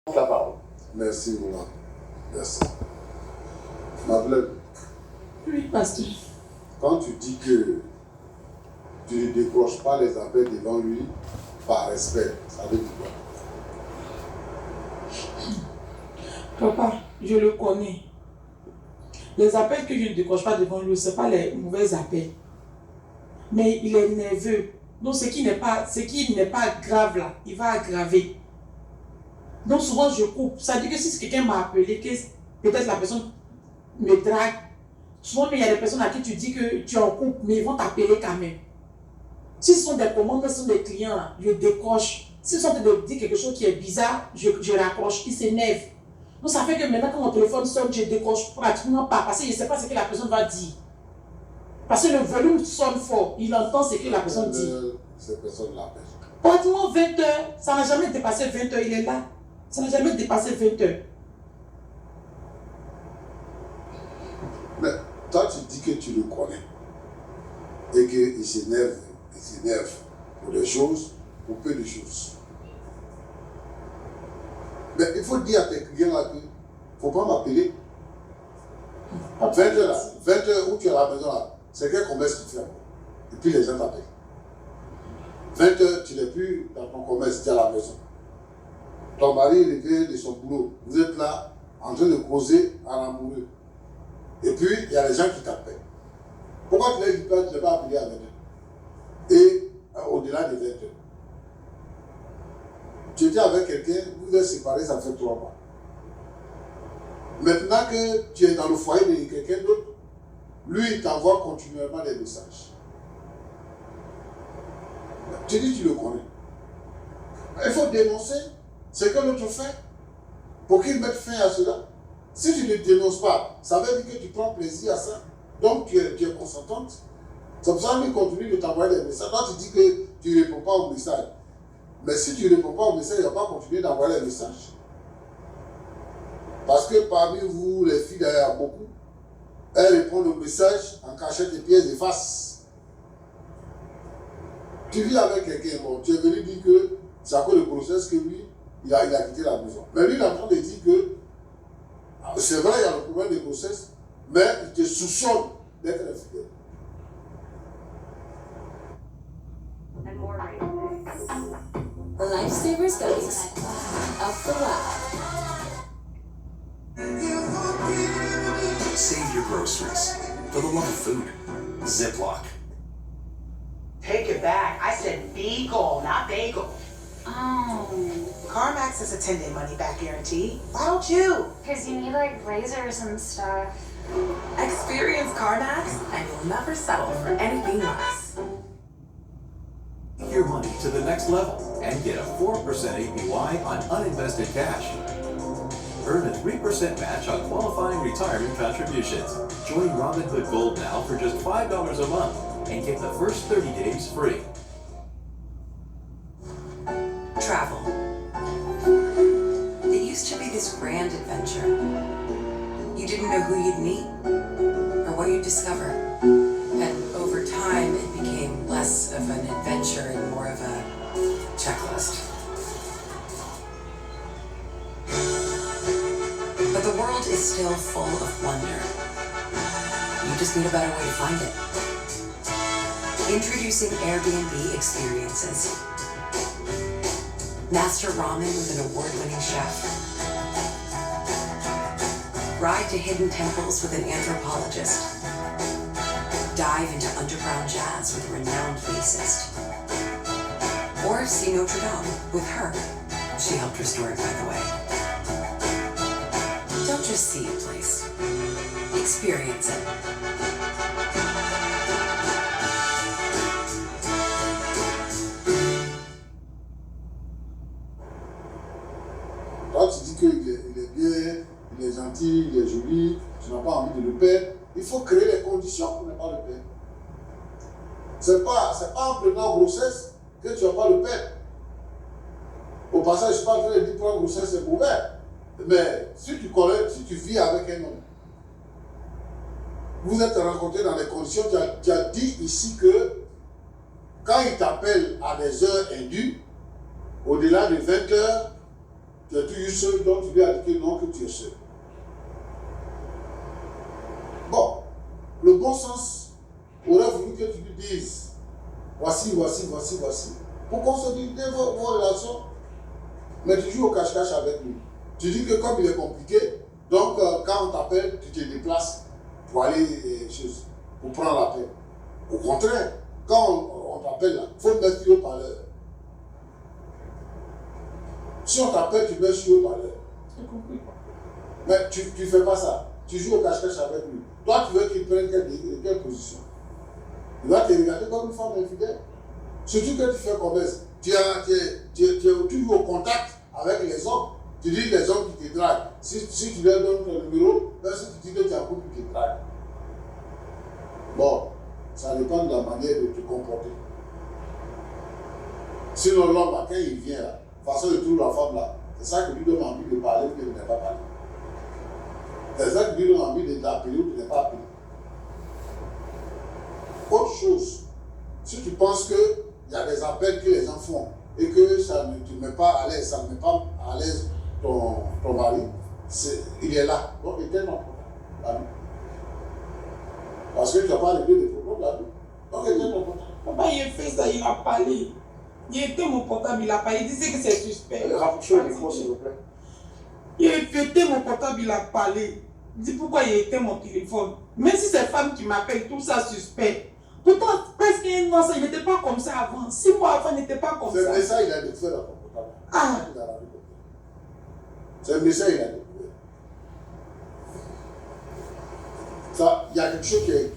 La parole. Merci, Mouna. Merci. Madeleine. Oui, pasteur. Quand tu dis que tu ne décroches pas les appels devant lui par respect, ça veut dire quoi? Papa, je le connais. Les appels que je ne décroche pas devant lui, ce n'est pas les mauvais appels. Mais il est nerveux. Donc ce qui n'est pas grave là, il va aggraver. Donc souvent je coupe. Ça dit que si quelqu'un m'a appelé, que peut-être la personne me drague, souvent il y a des personnes à qui tu dis que tu es en couple, mais ils vont t'appeler quand même. Si ce sont des commandes, ce sont des clients là, je décroche. Si ce sont de dire quelque chose qui est bizarre, je raccroche, il s'énerve. Donc ça fait que maintenant quand mon téléphone sonne, je décroche pratiquement pas parce que je ne sais pas ce que la personne va dire. Parce que le volume sonne fort, il entend ce que la personne dit. Cette personne l'appelle. Pratiquement 20 heures, ça n'a jamais dépassé 20 heures, il est là. Ça n'a jamais dépassé 20 heures. Mais toi, tu dis que tu le connais et qu'il s'énerve pour des choses, pour peu de choses. Mais il faut dire à tes clients là qu'il ne faut pas m'appeler. 20 heures là, 20 heures où tu es à la maison là, c'est quel commerce tu fais? Et puis les gens t'appellent. 20 heures, tu n'es plus dans ton commerce, tu es à la maison. Ton mari revient de son boulot. Vous êtes là en train de causer à l'amoureux. Et puis, il y a les gens qui t'appellent. Pourquoi tu ne l'as pas appelé à 20 heures? Et au-delà de 20 heures. Tu étais avec quelqu'un, vous êtes séparés, ça fait 3 mois. Maintenant que tu es dans le foyer de quelqu'un d'autre, lui, il t'envoie continuellement des messages. Tu dis que tu le connais. Il faut dénoncer ce que l'autre fait pour qu'il mette fin à cela. Si tu ne dénonces pas, ça veut dire que tu prends plaisir à ça. Donc tu es consentante. C'est pour ça qu'il continue de t'envoyer des messages. Toi, tu dis que tu ne réponds pas aux messages. Mais si tu ne réponds pas aux messages, il ne va pas continuer d'envoyer les messages. Parce que parmi vous, les filles, il y a beaucoup. Elles répondent aux messages en cachette et puis elles effacent. Tu vis avec quelqu'un, bon, tu es venu dire que c'est à cause de grossesse que lui, il a quitté la maison. Mais lui, il est en train de dire que c'est vrai, il y a le problème de grossesse, mais il te soupçonne d'être infidèle. Lifesavers Gummies. Up the lab. Save your groceries. For the love of food. Ziploc. Take it back. I said beagle, not bagel. Oh. CarMax is a 10-day money-back guarantee. Why don't you? Because you need like razors and stuff. Experience CarMax and you'll never settle for anything less. Take your money to the next level and get a 4% APY on uninvested cash. Earn a 3% match on qualifying retirement contributions. Join Robinhood Gold now for just $5 a month and get the first 30 days free. Travel. It used to be this grand adventure. You didn't know who you'd meet or what you'd discover. And over time, it became less of an adventure and more of a checklist. But the world is still full of wonder. You just need a better way to find it. Introducing Airbnb Experiences. Master ramen with an award-winning chef. Ride to hidden temples with an anthropologist. Dive into underground jazz with a renowned bassist. Or see Notre Dame with her. She helped restore it, by the way. Don't just see a place. Experience it. Toi, tu dis qu'il est bien, il est gentil, il est joli, tu n'as pas envie de le perdre. Il faut créer les conditions pour ne pas le perdre. C'est pas en prenant grossesse que tu ne vas pas le perdre. Au passage, je ne suis pas en train de dire que prendre grossesse c'est mauvais. Mais si tu vis avec un homme, vous êtes rencontrés dans les conditions, tu as dit ici que quand il t'appelle à des heures indues, au-delà de 20 heures, Tu es toujours seul, donc tu lui as dit que non, que tu es seul. Bon, le bon sens aurait voulu que tu lui dises voici, pour consolider vos relations. Mais tu joues au cache-cache avec lui. Tu dis que comme il est compliqué, donc quand on t'appelle, tu te déplaces pour aller pour prendre l'appel. Au contraire, quand on t'appelle là, il faut mettre sur haut-parleur. Si on t'appelle, tu mets sur haut-parleur. J'ai compris. Mais tu ne fais pas ça. Tu joues au cache-cache avec lui. Toi, tu veux qu'il prenne quelle position? Il va te regarder comme une femme infidèle. Surtout que tu fais commerce. Tu es toujours au contact avec les hommes. Tu dis les hommes qui te draguent. Si tu leur donnes ton numéro, même si tu dis que tu as un couple qui te drague. Bon, ça dépend de la manière de te comporter. Sinon, l'homme, quand il vient là, de toute façon, il trouve la femme là. C'est ça qui lui donne envie de parler ou qu'il ne pas parler. C'est ça qui lui donne envie de t'appeler ou de ne pas appeler. Autre chose, si tu penses qu'il y a des appels que les gens font et que ça ne te met pas à l'aise, ça ne met pas à l'aise ton mari, il est là. Donc, il était non. Parce que tu n'as pas réglé les problèmes là. Donc, il était non. Papa, il a fait ça, il a parlé. Il était mon portable, il a parlé. Il disait que c'est suspect. Rapprochez le micro, s'il vous plaît. Il a fêté mon portable, il a parlé. Il dit pourquoi il était mon téléphone. Même si c'est femme qui m'appelle, tout ça suspect. Pourtant, presque un an, il n'était pas comme ça avant. 6 mois avant, il n'était pas comme ça. C'est ça, il a découvert dans ton portable. Ah. C'est un message, il a découvert. Ça, il y a quelque chose qui est